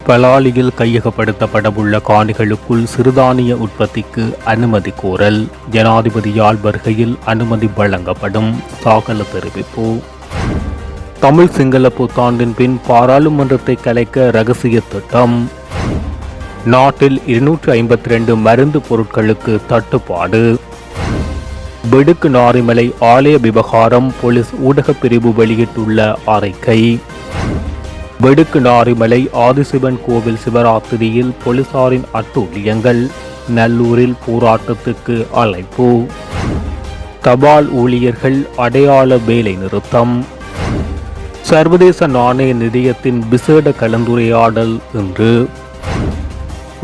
பலாலியில் கையகப்படுத்தப்படவுள்ள காணிகளுக்குள் சிறுதானிய உற்பத்திக்கு அனுமதி கோரல். ஜனாதிபதியால் வருகையில் அனுமதி வழங்கப்படும். சாகல தெரிவிப்பு. தமிழ் சிங்கள புத்தாண்டின் பின் பாராளுமன்றத்தை கலைக்க ரகசிய திட்டம். நாட்டில் 252 மருந்து பொருட்களுக்கு தட்டுப்பாடு. வெடுக்கு நாரிமலை ஆலய விவகாரம் போலீஸ் ஊடகப் பிரிவு வெளியிட்டுள்ள அறிக்கை. வெடுக்கு நாரிமலை ஆதிசிவன் கோவில் சிவராத்திரியில் போலீசாரின் அட்டூழியங்கள். நல்லூரில் போராட்டத்துக்கு அழைப்பு. தபால் ஊழியர்கள் அடையாள வேலை நிறுத்தம். சர்வதேச நாணய நிதியத்தின் விசேட கலந்துரையாடல் இன்று.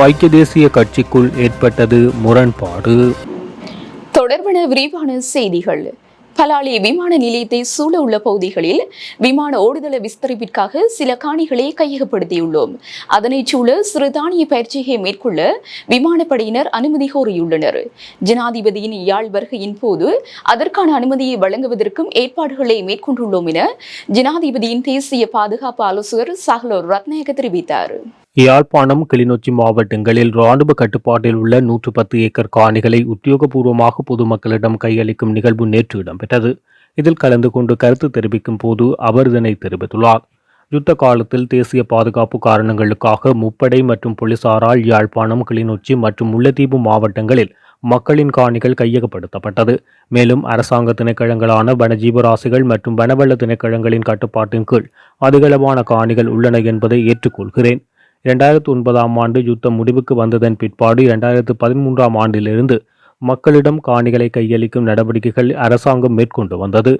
ஐக்கிய தேசிய கட்சிக்குள் ஏற்பட்டது முரண்பாடு. தொடர்பான விரிவான செய்திகள். பலாலி விமான நிலையத்தை சூழ உள்ள பகுதிகளில் விமான ஓடுதள விஸ்தரிப்பிற்காக சில காணிகளை கையகப்படுத்தியுள்ளோம். அதனைச் சூழ சிறுதானிய பயிற்சியை மேற்கொள்ள விமானப்படையினர் அனுமதி கோரியுள்ளனர். ஜனாதிபதியின் யாழ் வருகையின் போது அதற்கான அனுமதியை வழங்குவதற்கும் ஏற்பாடுகளை மேற்கொண்டுள்ளோம் என ஜனாதிபதியின் தேசிய பாதுகாப்பு ஆலோசகர் சாஹ்லோ ரத்நாயக்க தெரிவித்தார். யாழ்ப்பாணம், கிளிநொச்சி மாவட்டங்களில் இராணுவ கட்டுப்பாட்டில் உள்ள 110 ஏக்கர் காணிகளை உத்தியோகபூர்வமாக பொதுமக்களிடம் கையளிக்கும் நிகழ்வு நேற்று இடம்பெற்றது. இதில் கலந்து கொண்டு கருத்து தெரிவிக்கும் போது அவர் இதனை தெரிவித்துள்ளார். யுத்த காலத்தில் தேசிய பாதுகாப்பு காரணங்களுக்காக முப்படை மற்றும் போலீசாரால் யாழ்ப்பாணம், கிளிநொச்சி மற்றும் முல்லைத்தீவு மாவட்டங்களில் மக்களின் காணிகள் கையகப்படுத்தப்பட்டது. மேலும் அரசாங்க திணைக்களங்களான வனஜீவராசிகள் மற்றும் வனவள திணைக்களங்களின் கட்டுப்பாட்டின் கீழ் அதிகளவான காணிகள் உள்ளன என்பதை ஏற்றுக்கொள்கிறேன். 2009ஆம் ஆண்டு யுத்தம் முடிவுக்கு வந்ததன் பிற்பாடு 2013ஆம் ஆண்டிலிருந்து மக்களிடம் காணிகளை கையளிக்கும் நடவடிக்கைகள் அரசாங்கம் மேற்கொண்டு வந்தது.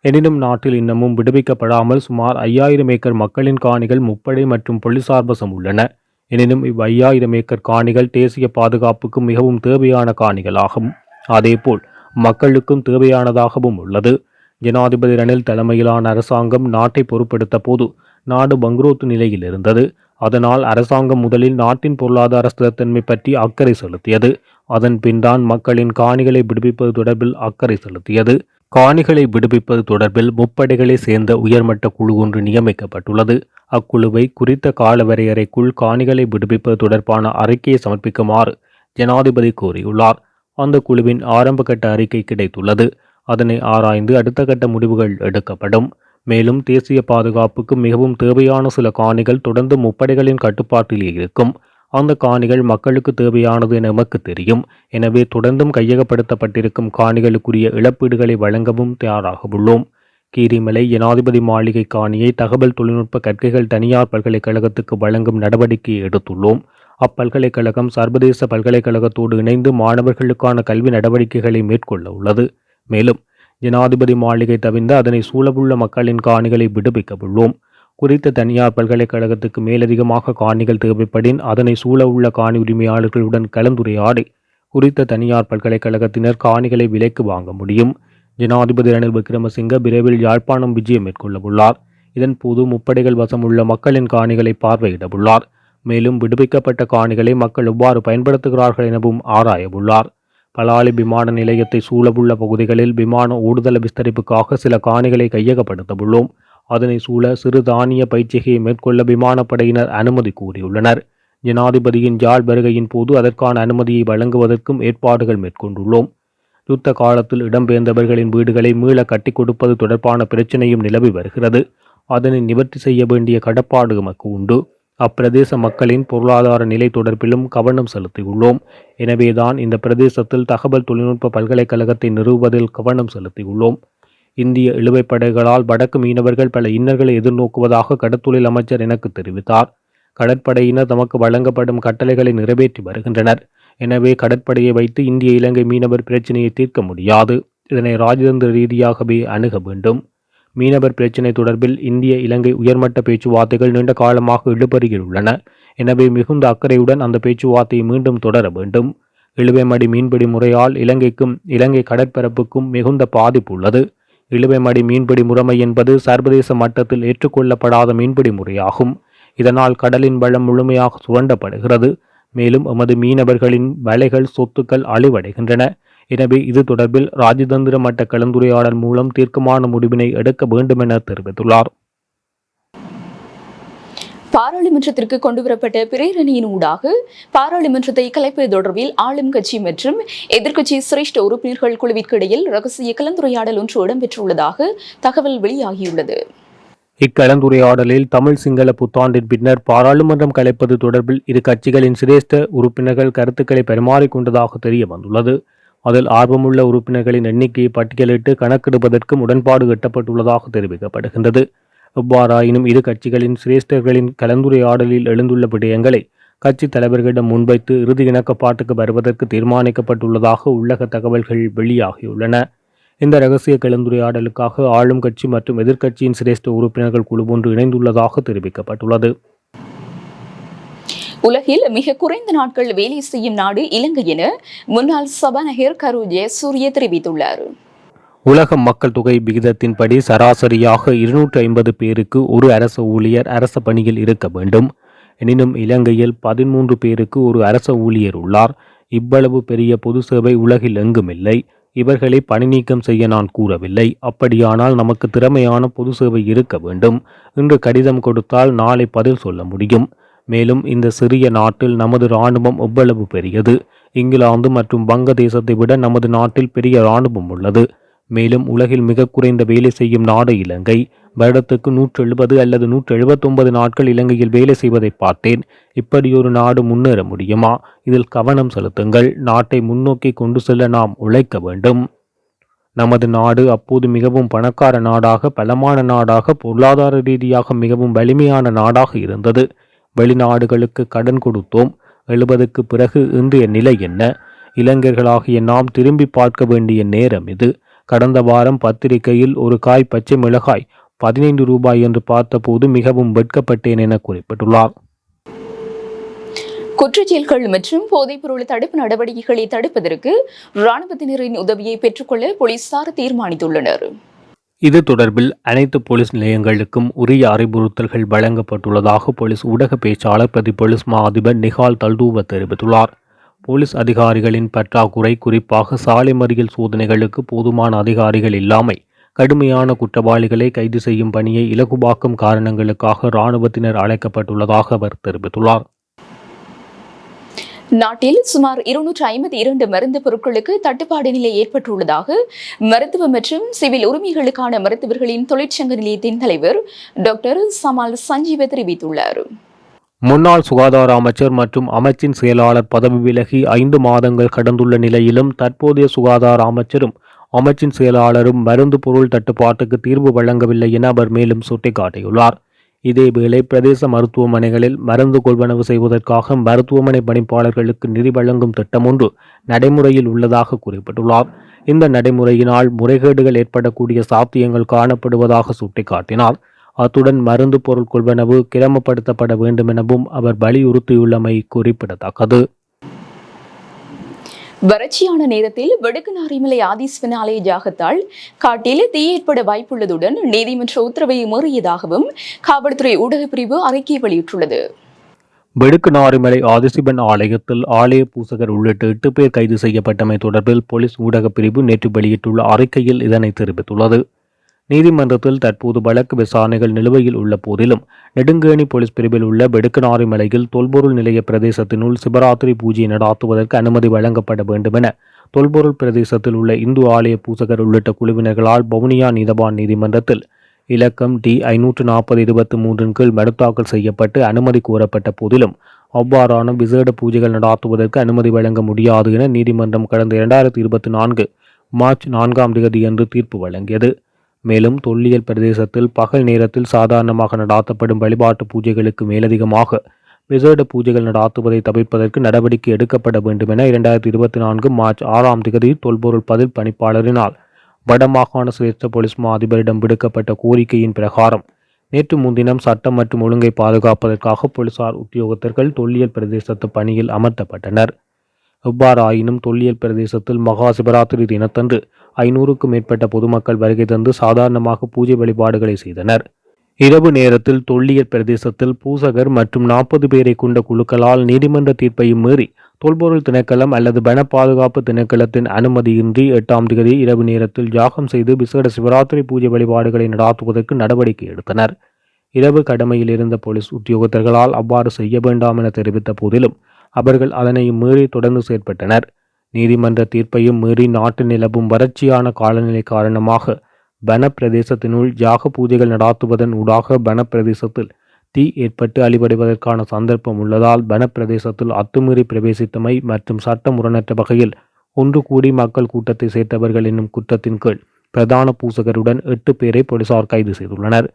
எனினும் நாட்டில் இன்னமும் விடுவிக்கப்படாமல் சுமார் 5000 ஏக்கர் மக்களின் காணிகள் முப்படை மற்றும் போலீசார் வசம் உள்ளன. எனினும் 5000 ஏக்கர் காணிகள் தேசிய பாதுகாப்புக்கு மிகவும் தேவையான காணிகளாகும். அதேபோல் மக்களுக்கும் தேவையானதாகவும் உள்ளது. ஜனாதிபதி ரணில் தலைமையிலான அரசாங்கம் நாட்டை பொறுப்பெடுத்த போது நாடு பங்குரோத்து நிலையில் இருந்தது. அதனால் அரசாங்கம் முதலில் நாட்டின் பொருளாதார ஸ்திரத்தன்மை பற்றி அக்கறை செலுத்தியது. அதன் பின்தான் மக்களின் காணிகளை விடுவிப்பது தொடர்பில் அக்கறை செலுத்தியது. காணிகளை விடுவிப்பது தொடர்பில் முப்படைகளை சேர்ந்த உயர்மட்ட குழு ஒன்று நியமிக்கப்பட்டுள்ளது. அக்குழுவை குறித்த கால வரையறைக்குள் காணிகளை விடுவிப்பது தொடர்பான அறிக்கையை சமர்ப்பிக்குமாறு ஜனாதிபதி கோரியுள்ளார். அந்த குழுவின் ஆரம்பகட்ட அறிக்கை கிடைத்துள்ளது. அதனை ஆராய்ந்து அடுத்த கட்ட முடிவுகள் எடுக்கப்படும். மேலும் தேசிய பாதுகாப்புக்கு மிகவும் தேவையான சில காணிகள் தொடர்ந்து முப்படைகளின் கட்டுப்பாட்டில் இருக்கும். அந்த காணிகள் மக்களுக்கு தேவையானது என நமக்கு தெரியும். எனவே தொடர்ந்தும் கையகப்படுத்தப்பட்டிருக்கும் காணிகளுக்குரிய இழப்பீடுகளை வழங்கவும் தயாராக உள்ளோம். கீரிமலை ஜனாதிபதி மாளிகை காணியை தகவல் தொழில்நுட்ப கற்கைகள் தனியார் பல்கலைக்கழகத்துக்கு வழங்கும் நடவடிக்கையை எடுத்துள்ளோம். அப்பல்கலைக்கழகம் சர்வதேச பல்கலைக்கழகத்தோடு இணைந்து மாணவர்களுக்கான கல்வி நடவடிக்கைகளை மேற்கொள்ள உள்ளது. மேலும் ஜனாதிபதி மாளிகை தவிர்த்து அதனை சூழவுள்ள மக்களின் காணிகளை விடுவிக்க உள்ளோம். குறித்த தனியார் பல்கலைக்கழகத்துக்கு மேலதிகமாக காணிகள் தேவைப்படின் அதனை சூழவுள்ள காணி உரிமையாளர்களுடன் கலந்துரையாடி குறித்த தனியார் பல்கலைக்கழகத்தினர் காணிகளை விலைக்கு வாங்க முடியும். ஜனாதிபதி ரணில் விக்ரமசிங்க விரைவில் யாழ்ப்பாணம் விஜயம் மேற்கொள்ள உள்ளார். இதன் போது முப்படைகள் வசம் உள்ள மக்களின் காணிகளை பார்வையிட உள்ளார். மேலும் விடுவிக்கப்பட்ட காணிகளை மக்கள் எவ்வாறு பயன்படுத்துகிறார்கள் எனவும் ஆராய உள்ளார். பலாலி விமான நிலையத்தை சூழவுள்ள பகுதிகளில் விமான ஓடுதள விஸ்தரிப்புக்காக சில காணிகளை கையகப்படுத்த உள்ளோம். அதனை சூழ சிறுதானிய பயிற்சியை மேற்கொள்ள விமானப்படையினர் அனுமதி கோரியுள்ளனர். ஜனாதிபதியின் யாழ் வருகையின் போது அதற்கான அனுமதியை வழங்குவதற்கும் ஏற்பாடுகள் மேற்கொண்டுள்ளோம். யுத்த காலத்தில் இடம்பெயர்ந்தவர்களின் வீடுகளை மீள கட்டி கொடுப்பது தொடர்பான பிரச்சினையும் நிலவி வருகிறது. அதனை நிவர்த்தி செய்ய வேண்டிய கடப்பாடு எமக்கு உண்டு. அப்பிரதேச மக்களின் பொருளாதார நிலை தொடர்பிலும் கவனம் செலுத்தியுள்ளோம். எனவேதான் இந்த பிரதேசத்தில் தகவல் தொழில்நுட்ப பல்கலைக்கழகத்தை நிறுவுவதில் கவனம் செலுத்தியுள்ளோம். இந்திய இழுவைப்படைகளால் வடக்கு மீனவர்கள் பல இன்னல்களை எதிர்நோக்குவதாக கடற்தொழில் அமைச்சர் எனக்கு தெரிவித்தார். கடற்படையினர் தமக்கு வழங்கப்படும் கட்டளைகளை நிறைவேற்றி வருகின்றனர். எனவே கடற்படையை வைத்து இந்திய இலங்கை மீனவர் பிரச்சினையை தீர்க்க முடியாது. இதனை ராஜதந்திர ரீதியாகவே அணுக வேண்டும். மீனவர் பிரச்சினை தொடர்பில் இந்திய இலங்கை உயர்மட்ட பேச்சுவார்த்தைகள் நீண்ட காலமாக இழுபறியில் உள்ளன. எனவே மிகுந்த அக்கறையுடன் அந்த பேச்சுவார்த்தையை மீண்டும் தொடர வேண்டும். இழுவைமடி மீன்பிடி முறையால் இலங்கைக்கும் இலங்கை கடற்பரப்புக்கும் மிகுந்த பாதிப்பு உள்ளது. இழுவைமடி மீன்பிடி முறைமை என்பது சர்வதேச மட்டத்தில் ஏற்றுக்கொள்ளப்படாத மீன்பிடி முறையாகும். இதனால் கடலின் வளம் முழுமையாக சுரண்டப்படுகிறது. மேலும் எமது மீனவர்களின் வலைகள், சொத்துக்கள் அழிவடைகின்றன. எனவே இது தொடர்பில் ராஜதந்திர மட்ட கலந்துரையாடல் மூலம் தீர்க்கமான முடிவினை எடுக்க வேண்டும் என தெரிவித்துள்ளார். பாராளுமன்றத்திற்கு கொண்டுவரப்பட்ட பிரேரணையின் ஊடாக பாராளுமன்றத்தை கலைப்பது தொடர்பில் ஆளும் கட்சி மற்றும் எதிர்க்கட்சி சிரேஷ்ட உறுப்பினர்கள் குழுவிற்கு இடையில் ரகசிய கலந்துரையாடல் ஒன்று இடம்பெற்றுள்ளதாக தகவல் வெளியாகியுள்ளது. இக்கலந்துரையாடலில் தமிழ் சிங்கள புத்தாண்டின் பின்னர் பாராளுமன்றம் கலைப்பது தொடர்பில் இரு கட்சிகளின் சிரேஷ்ட உறுப்பினர்கள் கருத்துக்களை பரிமாறிக்கொண்டதாக தெரிய வந்துள்ளது. அதில் ஆர்வமுள்ள உறுப்பினர்களின் எண்ணிக்கையை பட்டியலிட்டு கணக்கெடுப்பதற்கு உடன்பாடு எட்டப்பட்டுள்ளதாக தெரிவிக்கப்படுகின்றது. எவ்வாறாயினும் இரு கட்சிகளின் சிரேஷ்டர்களின் கலந்துரையாடலில் எழுந்துள்ள விடயங்களை கட்சி தலைவர்களிடம் முன்வைத்து இறுதி இணக்கப்பாட்டுக்கு வருவதற்கு தீர்மானிக்கப்பட்டுள்ளதாக உள்ளக தகவல்கள் வெளியாகியுள்ளன. இந்த இரகசிய கலந்துரையாடலுக்காக ஆளும் கட்சி மற்றும் எதிர்க்கட்சியின் சிரேஷ்ட உறுப்பினர்கள் குழு ஒன்று இணைந்துள்ளதாக தெரிவிக்கப்பட்டுள்ளது. உலகில் மிக குறைந்த நாட்கள் வேலை செய்யும் நாடு இலங்கை என முன்னாள் சபாநாயகர் கரு ஜெயசூரிய தெரிவித்துள்ளார். உலக மக்கள் தொகை விகிதத்தின்படி சராசரியாக 250 பேருக்கு ஒரு அரச ஊழியர் அரச பணியில் இருக்க வேண்டும். எனினும் இலங்கையில் 13 பேருக்கு ஒரு அரச ஊழியர் உள்ளார். இவ்வளவு பெரிய பொது சேவை உலகில் எங்கும் இல்லை. இவர்களை பணி நீக்கம் செய்ய நான் கூறவில்லை. அப்படியானால் நமக்கு திறமையான பொது சேவை இருக்க வேண்டும். இன்று கடிதம் கொடுத்தால் நாளை பதில் சொல்ல முடியும். மேலும் இந்த சிறிய நாட்டில் நமது இராணுவம் எவ்வளவு பெரியது. இங்கிலாந்து மற்றும் வங்கதேசத்தை விட நமது நாட்டில் பெரிய இராணுவம் உள்ளது. மேலும் உலகில் மிக குறைந்த வேலை செய்யும் நாடு இலங்கை. வருடத்துக்கு 170 அல்லது 179 நாட்கள் இலங்கையில் வேலை செய்வதை பார்த்தேன். இப்படியொரு நாடு முன்னேற முடியுமா? இதில் கவனம் செலுத்துங்கள். நாட்டை முன்னோக்கி கொண்டு செல்ல நாம் உழைக்க வேண்டும். நமது நாடு அப்போது மிகவும் பணக்கார நாடாக, பலமான நாடாக, பொருளாதார ரீதியாக மிகவும் வலிமையான நாடாக இருந்தது. வெளிநாடுகளுக்கு கடன் கொடுத்தோம். 70க்கு பிறகு இன்றைய நிலை என்ன? இளைஞர்களாகிய நாம் திரும்பி பார்க்க வேண்டிய நேரம் இது. கடந்த வாரம் பத்திரிகையில் ஒரு காய் பச்சை மிளகாய் 15 ரூபாய் என்று பார்த்தபோது மிகவும் வெட்கப்பட்டேன் என குறிப்பிட்டுள்ளார். குற்றச்செயல்கள் மற்றும் போதைப்பொருள் தடுப்பு நடவடிக்கைகளை தடுப்பதற்கு இராணுவத்தினரின் உதவியை பெற்றுக்கொள்ள போலீசார் தீர்மானித்துள்ளனர். இது தொடர்பில் அனைத்து போலீஸ் நிலையங்களுக்கும் உரிய அறிவுறுத்தல்கள் வழங்கப்பட்டுள்ளதாக போலீஸ் ஊடக பேச்சாளர் பிரதி போலீஸ் மா அதிபர் நிகால் தல்தூவ தெரிவித்துள்ளார். போலீஸ் அதிகாரிகளின் பற்றாக்குறை, குறிப்பாக சாலை மறியல் சோதனைகளுக்கு போதுமான அதிகாரிகள் இல்லாமை, கடுமையான குற்றவாளிகளை கைது செய்யும் பணியை இலகுவாக்கும் காரணங்களுக்காக இராணுவத்தினர் அழைக்கப்பட்டுள்ளதாக அவர் தெரிவித்துள்ளார். நாட்டில் சுமார் 252 மருந்து பொருட்களுக்கு தட்டுப்பாடு நிலை ஏற்பட்டுள்ளதாக மருத்துவ மற்றும் சிவில் உரிமைகளுக்கான மருத்துவர்களின் தொழிற்சங்க நிலையத்தின் தலைவர் டாக்டர் சமால் சஞ்சீவ தெரிவித்துள்ளார். முன்னாள் சுகாதார அமைச்சர் மற்றும் அமைச்சின் செயலாளர் பதவி விலகி 5 மாதங்கள் கடந்துள்ள நிலையிலும் தற்போதைய சுகாதார அமைச்சரும் அமைச்சின் செயலாளரும் மருந்து பொருள் தட்டுப்பாட்டுக்கு தீர்வு வழங்கவில்லை என அவர் மேலும் சுட்டிக்காட்டியுள்ளார். இதேவேளை பிரதேச மருத்துவமனைகளில் மருந்து கொள்வனவு செய்வதற்காக மருத்துவமனை பணிப்பாளர்களுக்கு நிதி வழங்கும் திட்டம் ஒன்று நடைமுறையில் உள்ளதாக குறிப்பிட்டுள்ளார். இந்த நடைமுறையினால் முறைகேடுகள் ஏற்படக்கூடிய சாத்தியங்கள் காணப்படுவதாக சுட்டிக்காட்டினார். அத்துடன் மருந்து பொருள் கொள்வனவு கிரமப்படுத்தப்பட வேண்டும் எனவும் அவர் வலியுறுத்தியுள்ளமை குறிப்பிடத்தக்கது. வறட்சியான நேரத்தில் வெடுக்குநாரிமலை ஆதீஸ்வரன் ஆலய ஜாகத்தால் காட்டில் தீ ஏற்பட வாய்ப்புள்ளதுடன் நீதிமன்ற உத்தரவை மீறியதாகவும் காவல்துறை ஊடகப் பிரிவு அறிக்கை வெளியிட்டுள்ளது. வெடுக்குநாரிமலை ஆதிசிவன் ஆலயத்தில் ஆலய பூசகர் உள்ளிட்ட 8 பேர் கைது செய்யப்பட்டமை தொடர்பில் போலீஸ் ஊடகப் பிரிவு நேற்று வெளியிட்டுள்ள அறிக்கையில் இதனை தெரிவித்துள்ளது. நீதிமன்றத்தில் தற்போது வழக்கு விசாரணைகள் நிலுவையில் உள்ள போதிலும் நெடுங்கேணி போலீஸ் பிரிவில் உள்ள வெடுக்குநாரிமலையில் தொல்பொருள் நிலைய பிரதேசத்தினுள் சிவராத்திரி பூஜையை நடாத்துவதற்கு அனுமதி வழங்கப்பட வேண்டும் என தொல்பொருள் பிரதேசத்தில் உள்ள இந்து ஆலய பூசகர் உள்ளிட்ட குழுவினர்களால் வவுனியா நீதவான் நீதிமன்றத்தில் இலக்கம் D-540/23 கீழ் மனு தாக்கல் செய்யப்பட்டு அனுமதி கோரப்பட்ட போதிலும் அவ்வாறான விசேட பூஜைகள் நடாத்துவதற்கு அனுமதி வழங்க முடியாது என நீதிமன்றம் கடந்த 2024 மார்ச் 4ஆம் தேதி அன்று தீர்ப்பு வழங்கியது. மேலும் தொல்லியல் பிரதேசத்தில் பகல் நேரத்தில் சாதாரணமாக நடாத்தப்படும் வழிபாட்டு பூஜைகளுக்கு மேலதிகமாக விசேட பூஜைகள் நடாத்துவதை தவிர்ப்பதற்கு நடவடிக்கை எடுக்கப்பட வேண்டும் என 2024 மார்ச் 6ஆம் தேதி தொல்பொருள் பதில் பணிப்பாளரினால் வடமாகாண சிரேஷ்ட போலீஸ் மா அதிபரிடம் விடுக்கப்பட்ட கோரிக்கையின் பிரகாரம் நேற்று முன்தினம் சட்டம் மற்றும் ஒழுங்கை பாதுகாப்பதற்காக போலீசார் உத்தியோகத்தர்கள் தொல்லியல் பிரதேசத்து பணியில் அமர்த்தப்பட்டனர். எவ்வாறாயினும் தொல்லியல் பிரதேசத்தில் மகா சிவராத்திரி தினத்தன்று 500க்கும் மேற்பட்ட பொதுமக்கள் வருகை தந்து சாதாரணமாக பூஜை வழிபாடுகளை செய்தனர். இரவு நேரத்தில் தொல்லியல் பிரதேசத்தில் பூசகர் மற்றும் 40 பேரை கொண்ட குழுக்களால் நீதிமன்ற தீர்ப்பையும் மீறி தொல்பொருள் திணைக்களம் அல்லது வன பாதுகாப்பு திணைக்களத்தின் அனுமதியின்றி 8ஆம் தேதி இரவு நேரத்தில் யாகம் செய்து விசேட சிவராத்திரி பூஜை வழிபாடுகளை நடாத்துவதற்கு நடவடிக்கை எடுத்தனர். இரவு கடமையில் இருந்த போலீஸ் உத்தியோகத்தர்களால் அவ்வாறு செய்ய வேண்டாம் என தெரிவித்த போதிலும் அவர்கள் அதனையும் மீறி தொடர்ந்து செயற்பட்டனர். நீதிமன்ற தீர்ப்பையும் மீறி நாட்டு நிலவும் வறட்சியான காலநிலை காரணமாக வன பிரதேசத்தினுள் யாக பூஜைகள் நடாத்துவதன் ஊடாக வன பிரதேசத்தில் தீ ஏற்பட்டு அழிவடைவதற்கான சந்தர்ப்பம் உள்ளதால் வன பிரதேசத்தில் அத்துமீறி பிரவேசித்தமை மற்றும் சட்ட முரணற்ற வகையில் ஒன்று கூடி மக்கள் கூட்டத்தை சேர்த்தவர்கள் என்னும் குற்றத்தின் கீழ் பிரதான பூசகருடன் 8 பேரை போலீசார் கைது செய்துள்ளனர்.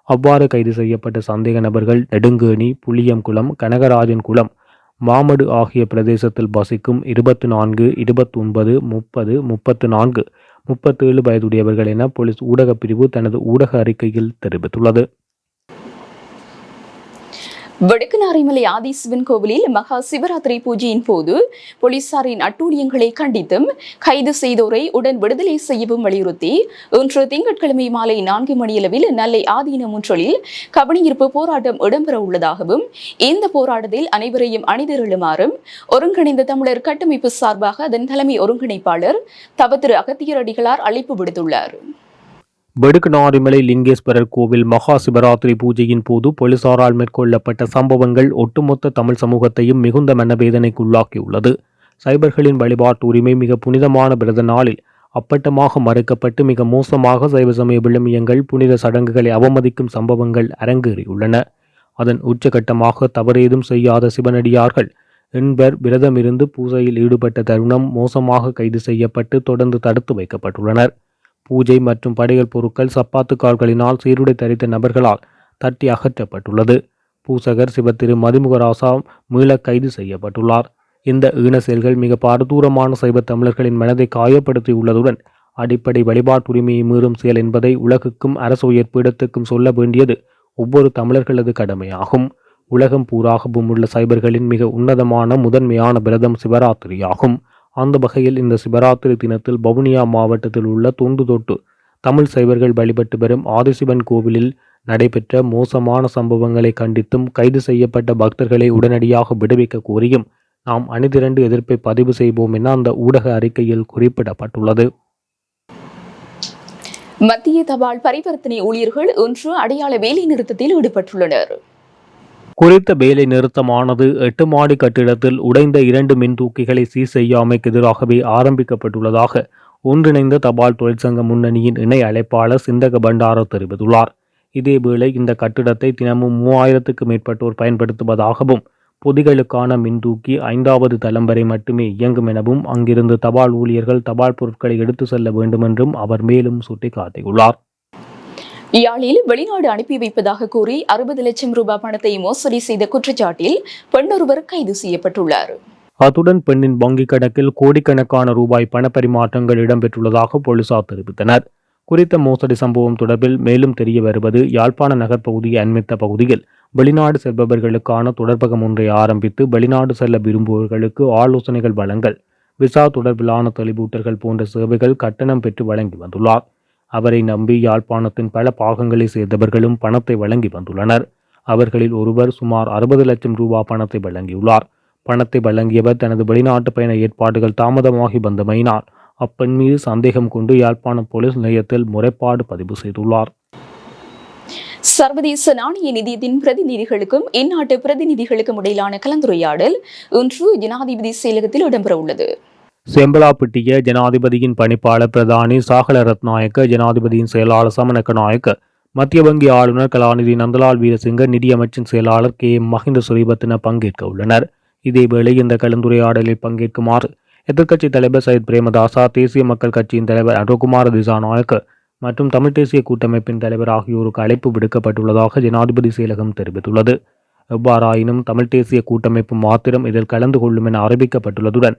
அவ்வாறு கைது செய்யப்பட்ட சந்தேக நபர்கள் நெடுங்கேணி, புளியங்குளம், கனகராஜன் குளம், மாமடு ஆகிய பிரதேசத்தில் வசிக்கும் 24, 29, 30, 34, 37 வயதுடையவர்கள் என போலீஸ் ஊடகப் பிரிவு தனது ஊடக அறிக்கையில் தெரிவித்துள்ளது. வடக்குநாரிமலை ஆதிசிவன் கோவிலில் மகா சிவராத்திரி பூஜையின் போது போலீசாரின் அட்டூழியங்களை கண்டித்தும் கைது செய்தோரை உடன் விடுதலை செய்யவும் வலியுறுத்தி இன்று திங்கட்கிழமை மாலை 4 மணியளவில் நெல்லை ஆதீன முன்றலில் கவனஈர்ப்பு போராட்டம் இடம்பெற உள்ளதாகவும் இந்த போராட்டத்தில் அனைவரையும் அணிதிரளுமாறும் ஒருங்கிணைந்த தமிழர் கட்டமைப்பு சார்பாக அதன் தலைமை ஒருங்கிணைப்பாளர் தவ திரு அகத்தியர் அடிகளார் அழைப்பு விடுத்துள்ளார். வடுக்குநாரிமலை லிங்கேஸ்வரர் கோவில் மகா சிவராத்திரி பூஜையின் போது போலீசாரால் மேற்கொள்ளப்பட்ட சம்பவங்கள் ஒட்டுமொத்த தமிழ் சமூகத்தையும் மிகுந்த மனவேதனைக்குள்ளாக்கியுள்ளது. சைபர்களின் வழிபாட்டு உரிமை மிக புனிதமான விரத நாளில் அப்பட்டமாக மறுக்கப்பட்டு மிக மோசமாக சைவ சமய விழுமியங்கள் புனித சடங்குகளை அவமதிக்கும் சம்பவங்கள் அரங்கேறியுள்ளன. அதன் உச்சகட்டமாக தவறேதும் செய்யாத சிவனடியார்கள் என்பர் விரதமிருந்து பூஜையில் ஈடுபட்ட தருணம் மோசமாக கைது செய்யப்பட்டு தொடர்ந்து தடுத்து வைக்கப்பட்டுள்ளனர். பூஜை மற்றும் படையல் பொருட்கள் சப்பாத்து கால்களினால் சீருடை தரித்த நபர்களால் தட்டி அகற்றப்பட்டுள்ளது. பூசகர் சிவத்திரு மதிமுகராசா மீள கைது செய்யப்பட்டுள்ளார். இந்த ஈன செயல்கள் மிக பாரதூரமான சைவ தமிழர்களின் மனதை காயப்படுத்தியுள்ளதுடன் அடிப்படை வழிபாட்டுரிமையை மீறும் செயல் என்பதை உலகுக்கும் அரசு உயர் பீடத்துக்கும் சொல்ல வேண்டியது ஒவ்வொரு தமிழர்களது கடமையாகும். உலகம் பூராகவும் உள்ள சைபர்களின் மிக உன்னதமான முதன்மையான விரதம் சிவராத்திரியாகும். அந்த வகையில் இந்த சிவராத்திரி தினத்தில் வவுனியா மாவட்டத்தில் உள்ள தொன்று தொட்டு தமிழ் சைவர்கள் வழிபட்டு வரும் ஆதிசிவன் கோவிலில் நடைபெற்ற மோசமான சம்பவங்களை கண்டித்தும் கைது செய்யப்பட்ட பக்தர்களை உடனடியாக விடுவிக்க கோரியும் நாம் அணிதிரண்டு எதிர்ப்பை பதிவு செய்வோம் என அந்த ஊடக அறிக்கையில் குறிப்பிடப்பட்டுள்ளது. மத்திய தபால் பரிவர்த்தனை ஊழியர்கள் ஒன்று அடையாள வேலை நிறுத்தத்தில் ஈடுபட்டுள்ளனர். குறித்த வேலை நிறுத்தமானது 8 மாடி கட்டிடத்தில் உடைந்த 2 மின் தூக்கிகளை சீர் செய்யாமைக்கு எதிராகவே ஆரம்பிக்கப்பட்டுள்ளதாக ஒன்றிணைந்த தபால் தொழிற்சங்க முன்னணியின் இணை அழைப்பாளர் சிந்தக பண்டார தெரிவித்துள்ளார். இதேவேளை இந்த கட்டிடத்தை தினமும் 3000க்கும் மேற்பட்டோர் பயன்படுத்துவதாகவும் பொதிகளுக்கான மின்தூக்கி 5வது தளம் வரை மட்டுமே இயங்கும் எனவும் அங்கிருந்து தபால் ஊழியர்கள் தபால் பொருட்களை எடுத்து செல்ல வேண்டும் என்றும் அவர் மேலும் சுட்டிக்காட்டியுள்ளார். யாழில் வெளிநாடு அனுப்பி வைப்பதாக கூறி 60 லட்சம் ரூபாய் பணத்தை மோசடி செய்த குற்றச்சாட்டில் பெண்ணொருவர் கைது செய்யப்பட்டுள்ளார். அத்துடன் பெண்ணின் வங்கிக் கணக்கில் கோடிக்கணக்கான ரூபாய் பணப்பரிமாற்றங்கள் இடம்பெற்றுள்ளதாக போலீசார் தெரிவித்தனர். குறித்த மோசடி சம்பவம் தொடர்பில் மேலும் தெரிய வருவது யாழ்ப்பாண நகர் பகுதியை அண்மித்த பகுதியில் வெளிநாடு செல்பவர்களுக்கான தொடர்பகம் ஒன்றை ஆரம்பித்து வெளிநாடு செல்ல விரும்புபவர்களுக்கு ஆலோசனைகள் வழங்கல், விசா தொடர்பிலான தெளிவூட்டல்கள் போன்ற சேவைகள் கட்டணம் பெற்று வழங்கி வந்துள்ளார். அவரை நம்பி யாழ்ப்பாணத்தின் பல பாகங்களை சேர்ந்தவர்களும் பணத்தை வழங்கி வந்துள்ளனர். அவர்களில் ஒருவர் சுமார் 60 லட்சம் ரூபாய் பணத்தை வழங்கியுள்ளார். பணத்தை வழங்கியவர் தனது வெளிநாட்டு பயண ஏற்பாடுகள் தாமதமாகி வந்தமையினால் அப்பெண் மீது சந்தேகம் கொண்டு யாழ்ப்பாணம் போலீஸ் நிலையத்தில் முறைப்பாடு பதிவு செய்துள்ளார். சர்வதேச நாணய நிதியத்தின் பிரதிநிதிகளுக்கும் இந்நாட்டு பிரதிநிதிகளுக்கும் இடையிலான கலந்துரையாடல் இன்று ஜனாதிபதி செயலகத்தில் இடம்பெற உள்ளது. செம்பலாப்பிட்டிய ஜனாதிபதியின் பணிப்பாளர் பிரதானி சாகல ரத்நாயக்க, ஜனாதிபதியின் செயலாளர் சமநக்க நாயக்க, மத்திய வங்கி ஆளுநர் கலாநிதி நந்தலால் வீரசிங்க, நிதியமைச்சின் செயலாளர் KM மஹிந்த சுரீபத்தின பங்கேற்க உள்ளனர். இதேவேளை இந்த கலந்துரையாடலில் பங்கேற்குமாறு எதிர்க்கட்சித் தலைவர் சையத் பிரேமதாசா, தேசிய மக்கள் கட்சியின் தலைவர் அனுகுமார திசாநாயக்க மற்றும் தமிழ் தேசிய கூட்டமைப்பின் தலைவர் ஆகியோருக்கு அழைப்பு விடுக்கப்பட்டுள்ளதாக ஜனாதிபதி செயலகம் தெரிவித்துள்ளது. எவ்வாறாயினும் தமிழ் தேசிய கூட்டமைப்பு மாத்திரம் இதில் கலந்து கொள்ளும் என அறிவிக்கப்பட்டுள்ளதுடன்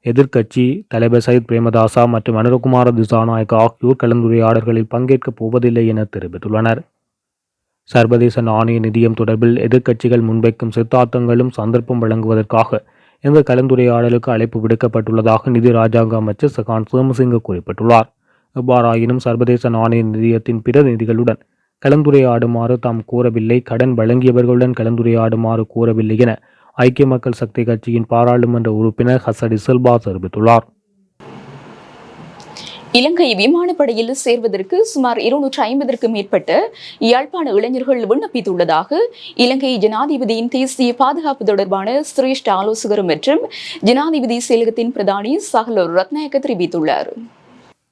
எதிர்க்கட்சி தலைவர் சையத் பிரேமதாசா மற்றும் அனுகுமார திசாநாயக்க ஆகியோர் கலந்துரையாடல்களில் பங்கேற்கப் போவதில்லை என தெரிவித்துள்ளனர். சர்வதேச நாணய நிதியம் தொடர்பில் எதிர்க்கட்சிகள் முன்வைக்கும் சித்தாந்தங்களும் சந்தர்ப்பம் வழங்குவதற்காக இந்த கலந்துரையாடலுக்கு அழைப்பு விடுக்கப்பட்டுள்ளதாக நிதி ராஜாங்க அமைச்சர் சகான் சோமசிங்க குறிப்பிட்டுள்ளார். எவ்வாறாயினும் சர்வதேச நாணய நிதியத்தின் பிரதிநிதிகளுடன் கலந்துரையாடுமாறு தாம் கோரவில்லை, கடன் வழங்கியவர்களுடன் கலந்துரையாடுமாறு கோரவில்லை என ஐக்கிய மக்கள் சக்தி கட்சியின் பாராளுமன்ற உறுப்பினர் ஹசடி சில்வா தெரிவித்துள்ளார். இலங்கை விமானப்படையில் சேர்வதற்கு சுமார் 250க்கும் மேற்பட்ட யாழ்ப்பாண இளைஞர்கள் விண்ணப்பித்துள்ளதாக இலங்கை ஜனாதிபதியின் தேசிய பாதுகாப்பு தொடர்பான சிரேஷ்ட ஆலோசகர் மற்றும் ஜனாதிபதி செயலகத்தின் பிரதானி சஹல ரத்நாயக்க தெரிவித்துள்ளார்.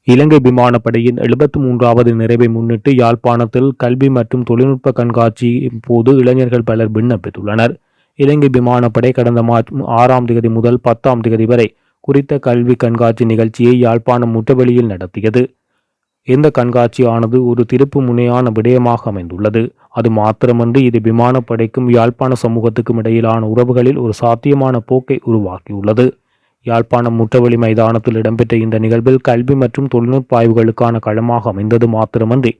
இலங்கை விமானப்படையின் 73வது நிறைவை முன்னிட்டு யாழ்ப்பாணத்தில் கல்வி மற்றும் தொழில்நுட்ப கண்காட்சியின் போது இளைஞர்கள் பலர் விண்ணப்பித்துள்ளனர். இலங்கை விமானப்படை கடந்த மார்ச் 6ஆம் தேதி முதல் 10ஆம் தேதி வரை குறித்த கல்வி கண்காட்சி நிகழ்ச்சியை யாழ்ப்பாணம் முற்றவெளியில் நடத்தியது. இந்த கண்காட்சியானது ஒரு திருப்பு முனையான விடயமாக அமைந்துள்ளது. அது மாத்திரமன்றி இது விமானப்படைக்கும் யாழ்ப்பாண சமூகத்துக்கும் இடையிலான உறவுகளில் ஒரு சாத்தியமான போக்கை உருவாக்கியுள்ளது. யாழ்ப்பாணம் முற்றவெளி மைதானத்தில் இடம்பெற்ற இந்த நிகழ்வில் கல்வி மற்றும் தொழில்நுட்ப ஆய்வுகளுக்கான களமாக அமைந்தது மாத்திரமன்றி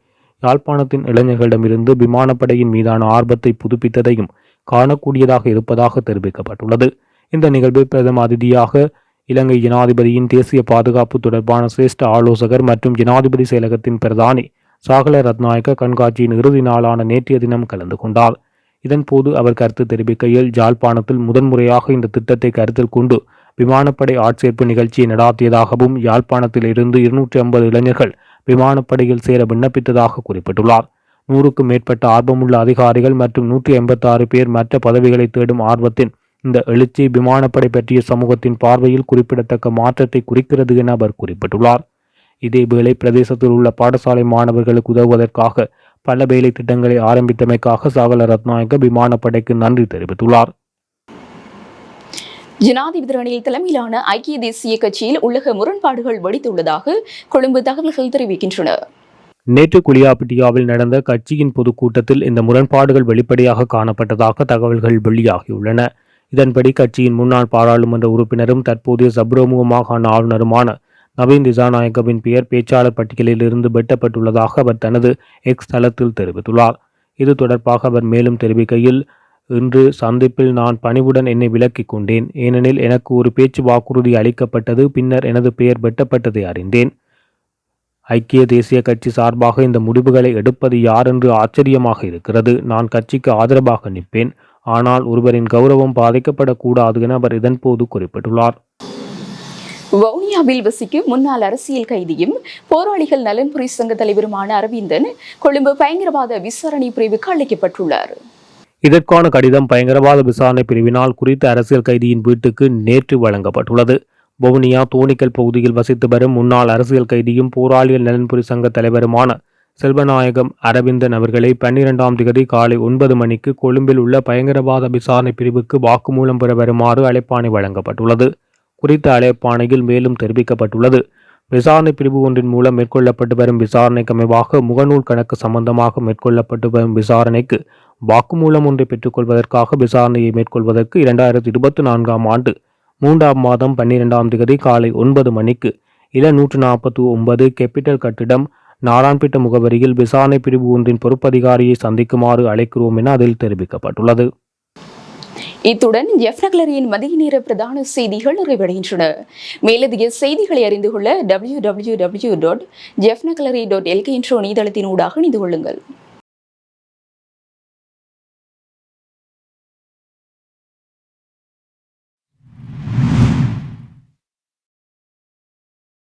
யாழ்ப்பாணத்தின் இளைஞர்களிடமிருந்து விமானப்படையின் மீதான ஆர்வத்தை புதுப்பித்ததையும் காணக்கூடியதாக இருப்பதாக தெரிவிக்கப்பட்டுள்ளது. இந்த நிகழ்வில் பிரதம அதிதியாக இலங்கை ஜனாதிபதியின் தேசிய பாதுகாப்பு தொடர்பான சிரேஷ்ட ஆலோசகர் மற்றும் ஜனாதிபதி செயலகத்தின் பிரதானி சாகல ரத்நாயக்க கண்காட்சியின் இறுதி நாளான நேற்றைய தினம் கலந்து கொண்டார். இதன்போது அவர் கருத்து தெரிவிக்கையில், யாழ்ப்பாணத்தில் முதன்முறையாக இந்த திட்டத்தை கருத்தில் கொண்டு விமானப்படை ஆட்சேர்ப்பு நிகழ்ச்சியை நடாத்தியதாகவும் யாழ்ப்பாணத்தில் இருந்து 250 இளைஞர்கள் விமானப்படையில் சேர விண்ணப்பித்ததாக குறிப்பிட்டுள்ளார். 100க்கும் மேற்பட்ட ஆர்வமுள்ள அதிகாரிகள் மற்றும் 186 பேர் மற்ற பதவிகளை தேடும் ஆர்வத்தின் இந்த எழுச்சி விமானப்படை பற்றிய சமூகத்தின் பார்வையில் குறிப்பிடத்தக்க மாற்றத்தை குறிக்கிறது என அவர் குறிப்பிட்டுள்ளார். இதேவேளை பிரதேசத்தில் உள்ள பாடசாலை மாணவர்களுக்கு உதவுவதற்காக பல வேலை திட்டங்களை ஆரம்பித்தமைக்காக சாகல ரத்நாயக்க விமானப்படைக்கு நன்றி தெரிவித்துள்ளார். ஜனாதிபதி ரணில் தலைமையிலான ஐக்கிய தேசிய கட்சியில் உள்ளக முரண்பாடுகள் வெடித்துள்ளதாக கொழும்பு தகவல்கள் தெரிவிக்கின்றன. நேற்று குளியாப்பிட்டியாவில் நடந்த கட்சியின் பொதுக்கூட்டத்தில் இந்த முரண்பாடுகள் வெளிப்படையாக காணப்பட்டதாக தகவல்கள் வெளியாகியுள்ளன. இதன்படி கட்சியின் முன்னாள் பாராளுமன்ற உறுப்பினரும் தற்போதைய சப்ரமுக மாகாண ஆளுநருமான நவீன் திசாநாயக்கவின் பெயர் பேச்சாளர் பட்டியலில் இருந்து வெட்டப்பட்டுள்ளதாக அவர் தனது எக்ஸ் தளத்தில் தெரிவித்துள்ளார். இது தொடர்பாக அவர் மேலும் தெரிவிக்கையில், இன்று சந்திப்பில் நான் பணிவுடன் என்னை விலக்கிக் கொண்டேன். ஏனெனில் எனக்கு ஒரு பேச்சு வாக்குறுதி அளிக்கப்பட்டது. பின்னர் எனது பெயர் வெட்டப்பட்டதை அறிந்தேன். ஐக்கிய தேசிய கட்சி சார்பாக இந்த முடிவுகளை எடுப்பது யார் என்று ஆச்சரியமாக இருக்கிறது. நான் கட்சிக்கு ஆதரவாக நிற்பேன். ஆனால் ஒருவரின் கௌரவம் பாதிக்கப்படக்கூடாது என அவர் இதன்போது குறிப்பிட்டுள்ளார். வவுனியாவில் வசிக்கும் முன்னாள் அரசியல் கைதியும் போராளிகள் நலன்புரி சங்க தலைவருமான அரவிந்தன் கொழும்பு பயங்கரவாத விசாரணை பிரிவுக்கு அழைக்கப்பட்டுள்ளார். இதற்கான கடிதம் பயங்கரவாத விசாரணை பிரிவினால் குறித்த அரசியல் கைதியின் வீட்டுக்கு நேற்று வழங்கப்பட்டுள்ளது. வவுனியா தோணிக்கல் பகுதியில் வசித்து வரும் முன்னாள் அரசியல் கைதியும் போராளிகள் நலன்புரி சங்க தலைவருமான செல்வநாயகம் அரவிந்தன் அவர்களை 12ஆம் தேதி காலை 9 மணிக்கு கொழும்பில் உள்ள பயங்கரவாத விசாரணை பிரிவுக்கு வாக்குமூலம் பெற வருமாறு அழைப்பாணை வழங்கப்பட்டுள்ளது. குறித்த அழைப்பாணையில் மேலும் தெரிவிக்கப்பட்டுள்ளது, விசாரணை பிரிவு ஒன்றின் மூலம் மேற்கொள்ளப்பட்டு வரும் விசாரணைக்கு அமைவாக முகநூல் கணக்கு சம்பந்தமாக மேற்கொள்ளப்பட்டு வரும் விசாரணைக்கு வாக்குமூலம் ஒன்றை பெற்றுக்கொள்வதற்காக விசாரணையை மேற்கொள்வதற்கு 2024ஆம் ஆண்டு 3ஆம் மாதம் 12ஆம் தேதி காலை 9 மணிக்கு இல 149 கேபிட்டல் கட்டிடம் நாராயண்பேட்டை முகவரியில் விசாரணை பிரிவு ஒன்றின் பொறுப்பதிகாரியை சந்திக்குமாறு அழைக்கிறோம் என அதில் தெரிவிக்கப்பட்டுள்ளது. இத்துடன் ஜெஃப்னக்லரியின் மதிய நேர பிரதான செய்திகள் நிறைவடைகின்றன. மேலதிக செய்திகளை அறிந்து கொள்ள www.jeffnaclery.lk என்ற இணையதளத்தினூடாக இணைந்து கொள்ளுங்கள்.